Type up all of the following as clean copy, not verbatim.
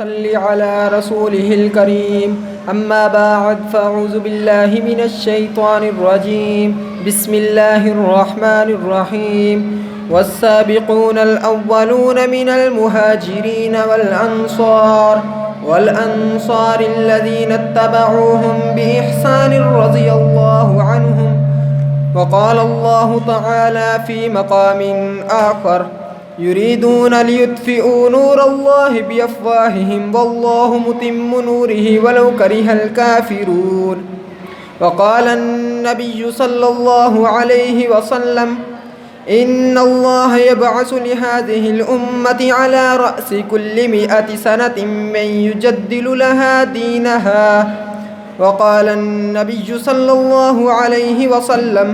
صل على رسوله الكريم أما بعد فأعوذ بالله من الشيطان الرجيم بسم الله الرحمن الرحيم والسابقون الأولون من المهاجرين والأنصار الذين اتبعوهم بإحسان رضي الله عنهم وقال الله تعالى في مقام آخر يريدون ليطفئوا نور الله بأفواههم والله متم نوره ولو كره الكافرون وقال النبي صلى الله عليه وسلم إن الله يبعث لهذه الأمة على رأس كل 100 سنة من يجدل لها دينها وقال النبي صلى الله عليه وسلم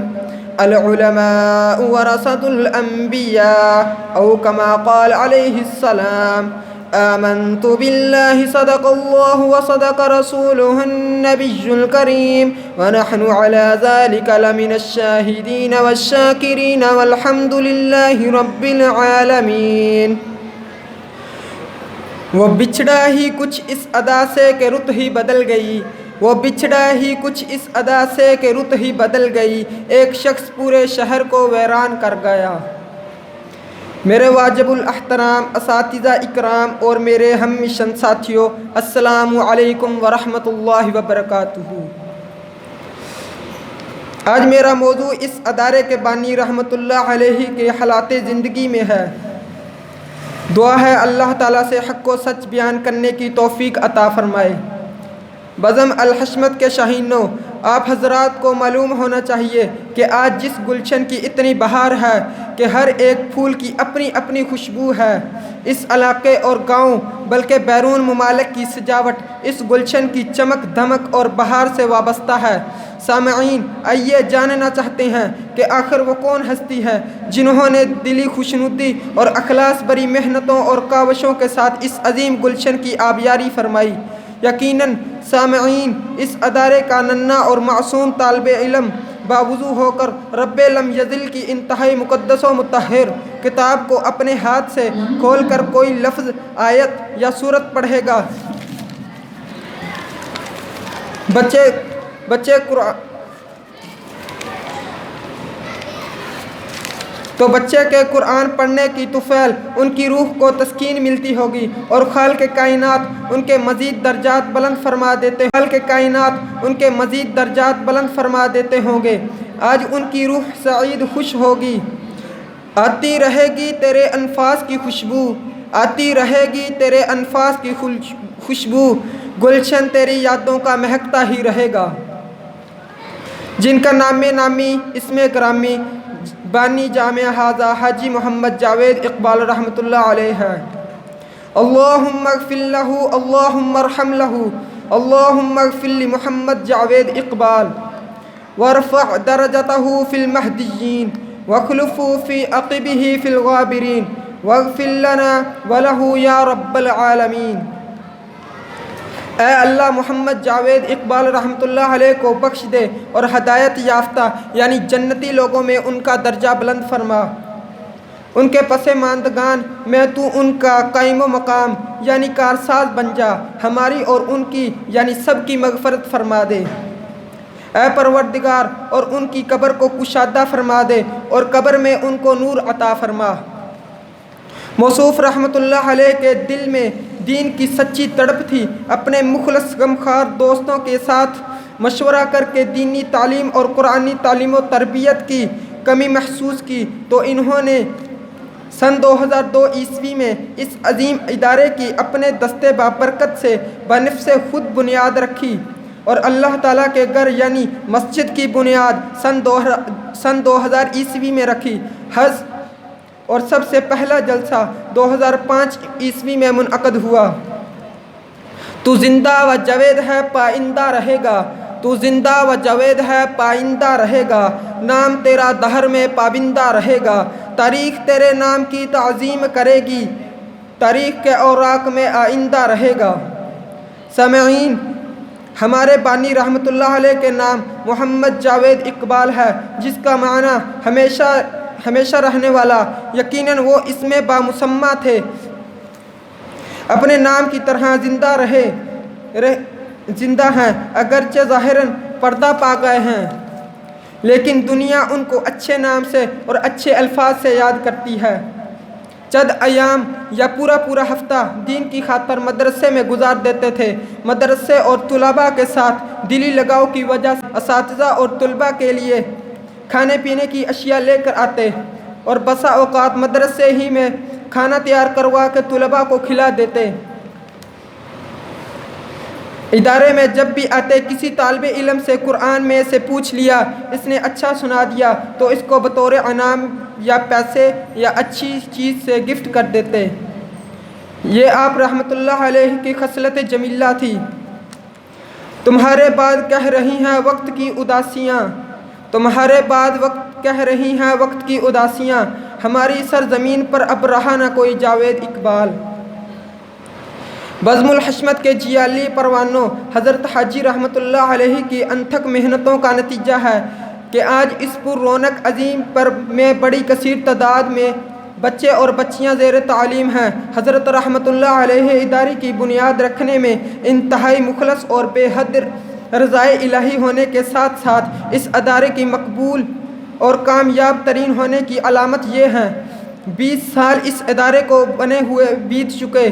العلماء ورثة الأنبياء أو كما قال عليه السلام آمنت بالله صدق الله وصدق رسوله النبي الكريم ونحن على ذلك لمن الشاهدين والشاكرين والحمد لله رب العالمين وہ بچھڑا ہی کچھ اس ادا سے کہ رت ہی بدل گئی وہ بچھڑا ہی کچھ اس ادا سے کہ رت ہی بدل گئی ایک شخص پورے شہر کو ویران کر گیا۔ میرے واجب الاحترام اساتذہ اکرام اور میرے ہم مشن ساتھیوں، السلام علیکم ورحمۃ اللہ وبرکاتہ۔ آج میرا موضوع اس ادارے کے بانی رحمۃ اللہ علیہ کے حالات زندگی میں ہے۔ دعا ہے اللہ تعالیٰ سے حق و سچ بیان کرنے کی توفیق عطا فرمائے۔ بزم الحشمت کے شاہینوں، آپ حضرات کو معلوم ہونا چاہیے کہ آج جس گلشن کی اتنی بہار ہے کہ ہر ایک پھول کی اپنی اپنی خوشبو ہے، اس علاقے اور گاؤں بلکہ بیرون ممالک کی سجاوٹ اس گلشن کی چمک دھمک اور بہار سے وابستہ ہے۔ سامعین، آئیے جاننا چاہتے ہیں کہ آخر وہ کون ہستی ہے جنہوں نے دلی خوشنودی اور اخلاص بری محنتوں اور کاوشوں کے ساتھ اس عظیم گلشن کی آبیاری فرمائی۔ یقیناً سامعین، اس ادارے کا ننھا اور معصوم طالب علم باوضو ہو کر رب لم یزل کی انتہائی مقدس و مطہر کتاب کو اپنے ہاتھ سے کھول کر کوئی لفظ، آیت یا سورت پڑھے گا۔ بچے کے قرآن پڑھنے کی طفیل ان کی روح کو تسکین ملتی ہوگی اور خالق کائنات ان کے مزید درجات بلند فرما دیتے ہوں گے۔ آج ان کی روح سعید خوش ہوگی۔ آتی رہے گی تیرے انفاس کی خوشبو، آتی رہے گی تیرے انفاس کی خوشبو، گلشن تیری یادوں کا مہکتا ہی رہے گا۔ جن کا نامی اسم گرامی بانی جامعہ حاضہ حاجی محمد جاوید اقبال رحمۃ اللہ علیہ ہے۔ اللہم اغفر لہ، اللہم ارحم لہ، اللہم اغفر لمحمد جاوید اقبال وارفع درجتہ فی المہدیین واخلفہ فی عقبہ فی الغابرین واغفر لنا ولہ یا رب العالمین۔ اے اللہ، محمد جاوید اقبال رحمۃ اللہ علیہ کو بخش دے اور ہدایت یافتہ یعنی جنتی لوگوں میں ان کا درجہ بلند فرما۔ ان کے پس ماندگان میں تو ان کا قائم و مقام یعنی کارساز بن جا، ہماری اور ان کی یعنی سب کی مغفرت فرما دے۔ اے پروردگار، اور ان کی قبر کو کشادہ فرما دے اور قبر میں ان کو نور عطا فرما۔ موصوف رحمۃ اللہ علیہ کے دل میں دین کی سچی تڑپ تھی۔ اپنے مخلص غمخوار دوستوں کے ساتھ مشورہ کر کے دینی تعلیم اور قرآنی تعلیم و تربیت کی کمی محسوس کی تو انہوں نے سن 2002 عیسوی میں اس عظیم ادارے کی اپنے دستے بابرکت سے بنفس خود بنیاد رکھی اور اللہ تعالیٰ کے گھر یعنی مسجد کی بنیاد سن 2000 عیسوی میں رکھی۔ حج اور سب سے پہلا جلسہ 2005 عیسوی میں منعقد ہوا۔ تو زندہ و جاوید ہے پائندہ رہے گا، تو زندہ و جاوید ہے پائندہ رہے گا، نام تیرا دہر میں پابندہ رہے گا، تاریخ تیرے نام کی تعظیم کرے گی، تاریخ کے اوراق میں آئندہ رہے گا۔ سامعین، ہمارے بانی رحمۃ اللہ علیہ کے نام محمد جاوید اقبال ہے، جس کا معنی ہمیشہ رہنے والا۔ یقیناً وہ اسم بامسمہ تھے۔ اپنے نام کی طرح زندہ ہیں، اگرچہ ظاہراً پردہ پا گئے ہیں، لیکن دنیا ان کو اچھے نام سے اور اچھے الفاظ سے یاد کرتی ہے۔ چند ایام یا پورا ہفتہ دین کی خاطر مدرسے میں گزار دیتے تھے۔ مدرسے اور طلباء کے ساتھ دلی لگاؤ کی وجہ سے اساتذہ اور طلباء کے لیے کھانے پینے کی اشیاء لے کر آتے اور بسا اوقات مدرسے ہی میں کھانا تیار کروا کے طلباء کو کھلا دیتے۔ ادارے میں جب بھی آتے کسی طالب علم سے قرآن میں سے پوچھ لیا، اس نے اچھا سنا دیا تو اس کو بطور انعام یا پیسے یا اچھی چیز سے گفٹ کر دیتے۔ یہ آپ رحمۃ اللہ علیہ کی خصلت جمیلہ تھی۔ تمہارے بعد کہہ رہی ہیں وقت کی اداسیاں، تمہارے بعد کہہ رہی ہیں وقت کی اداسیاں، ہماری سرزمین پر اب رہا نہ کوئی جاوید اقبال۔ بزم الحشمت کے جیالی پروانوں، حضرت حاجی رحمۃ اللہ علیہ کی انتھک محنتوں کا نتیجہ ہے کہ آج اس پر رونق عظیم پر میں بڑی کثیر تعداد میں بچے اور بچیاں زیر تعلیم ہیں۔ حضرت رحمۃ اللہ علیہ ادارے کی بنیاد رکھنے میں انتہائی مخلص اور بے حد رضائے الہی ہونے کے ساتھ ساتھ اس ادارے کی مقبول اور کامیاب ترین ہونے کی علامت یہ ہے 20 سال اس ادارے کو بنے ہوئے بیت چکے،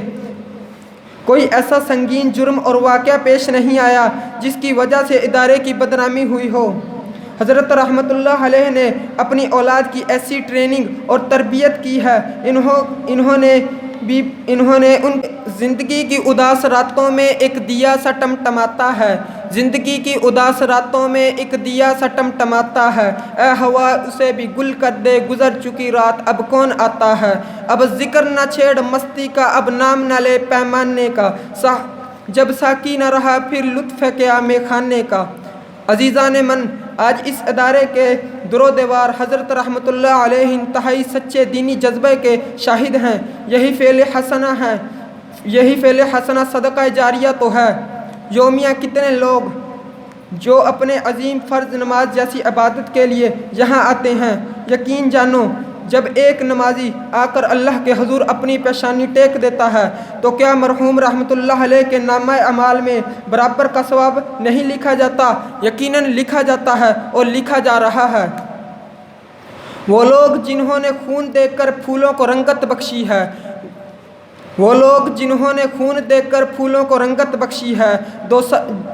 کوئی ایسا سنگین جرم اور واقعہ پیش نہیں آیا جس کی وجہ سے ادارے کی بدنامی ہوئی ہو۔ حضرت رحمۃ اللہ علیہ نے اپنی اولاد کی ایسی ٹریننگ اور تربیت کی ہے، انہوں نے ان زندگی کی اداس راتوں میں ایک دیا سا ٹمٹماتا ہے، زندگی کی اداس راتوں میں ایک دیا سا ٹمٹماتا ہے، اے ہوا اسے بھی گل کر دے، گزر چکی رات اب کون آتا ہے، اب ذکر نہ چھیڑ مستی کا، اب نام نہ لے پیمانے کا، جب ساقی نہ رہا پھر لطف ہے کیا میں خانے کا۔ عزیزان من، آج اس ادارے کے در و دیوار حضرت رحمۃ اللہ علیہ انتہائی سچے دینی جذبے کے شاہد ہیں۔ یہی فعل حسنہ صدقہ جاریہ تو ہے۔ یومیہ کتنے لوگ جو اپنے عظیم فرض نماز جیسی عبادت کے لیے یہاں آتے ہیں، یقین جانو جب ایک نمازی آ کر اللہ کے حضور اپنی پیشانی ٹیک دیتا ہے تو کیا مرحوم رحمۃ اللہ علیہ کے نامہ اعمال میں برابر کا ثواب نہیں لکھا جاتا؟ یقیناً لکھا جاتا ہے اور لکھا جا رہا ہے۔ وہ لوگ جنہوں نے خون دے کر پھولوں کو رنگت بخشی ہے، وہ لوگ جنہوں نے خون دے کر پھولوں کو رنگت بخشی ہے،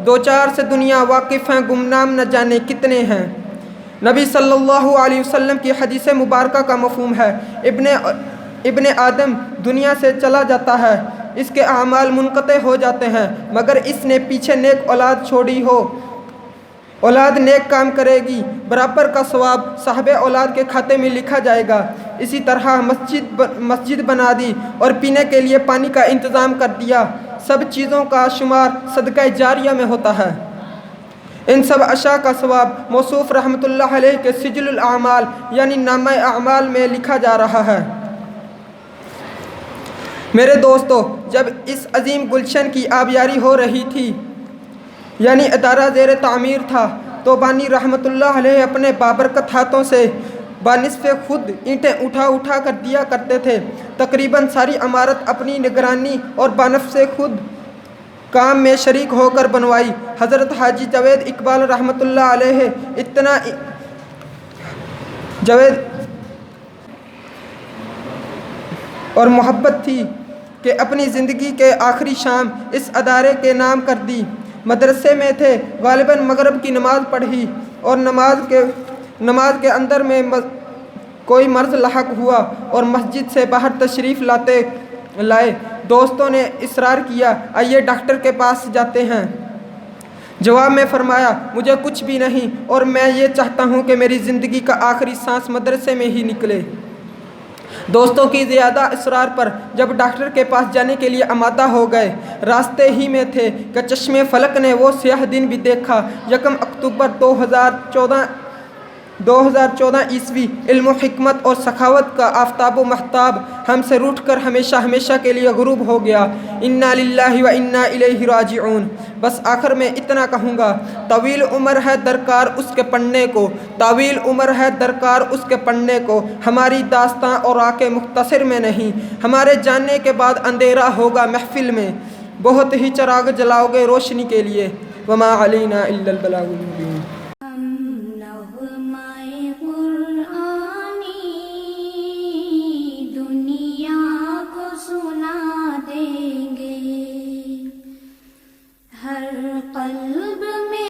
دو چار سے دنیا واقف ہیں، گمنام نہ جانے کتنے ہیں۔ نبی صلی اللہ علیہ وسلم کی حدیث مبارکہ کا مفہوم ہے ابن آدم دنیا سے چلا جاتا ہے، اس کے اعمال منقطع ہو جاتے ہیں، مگر اس نے پیچھے نیک اولاد چھوڑی ہو، اولاد نیک کام کرے گی، برابر کا ثواب صاحب اولاد کے کھاتے میں لکھا جائے گا۔ اسی طرح مسجد بنا دی اور پینے کے لیے پانی کا انتظام کر دیا، سب چیزوں کا شمار صدقہ جاریہ میں ہوتا ہے۔ ان سب اشیاء کا ثواب موصوف رحمۃ اللہ علیہ کے سجل الاعمال یعنی نامہ اعمال میں لکھا جا رہا ہے۔ میرے دوستو، جب اس عظیم گلشن کی آبیاری ہو رہی تھی یعنی ادارہ زیر تعمیر تھا تو بانی رحمۃ اللہ علیہ اپنے بابرکت ہاتھوں سے بنصف خود اینٹیں اٹھا کر دیا کرتے تھے۔ تقریباً ساری عمارت اپنی نگرانی اور بنفس خود کام میں شریک ہو کر بنوائی۔ حضرت حاجی جاوید اقبال رحمۃ اللہ علیہ اتنا اور محبت تھی کہ اپنی زندگی کے آخری شام اس ادارے کے نام کر دی۔ مدرسے میں تھے، غالباً مغرب کی نماز پڑھی اور نماز کے اندر میں کوئی مرض لاحق ہوا اور مسجد سے باہر تشریف لائے۔ دوستوں نے اصرار کیا، آئیے ڈاکٹر کے پاس جاتے ہیں۔ جواب میں فرمایا، مجھے کچھ بھی نہیں اور میں یہ چاہتا ہوں کہ میری زندگی کا آخری سانس مدرسے میں ہی نکلے۔ دوستوں کی زیادہ اصرار پر جب ڈاکٹر کے پاس جانے کے لیے آمادہ ہو گئے، راستے ہی میں تھے کہ چشم فلک نے وہ سیاہ دن بھی دیکھا۔ 1 اکتوبر 2014 2014 عیسوی علم و حکمت اور سخاوت کا آفتاب و مہتاب ہم سے روٹھ کر ہمیشہ ہمیشہ کے لیے غروب ہو گیا۔ انا للہ و انا الیہ راجعون۔ بس آخر میں اتنا کہوں گا، طویل عمر ہے درکار اس کے پڑھنے کو، طویل عمر ہے درکار اس کے پڑھنے کو، ہماری داستاں اور آکے مختصر میں نہیں، ہمارے جاننے کے بعد اندھیرا ہوگا محفل میں، بہت ہی چراغ جلاؤ گے روشنی کے لیے۔ وما علینا الا البلاغ المبین۔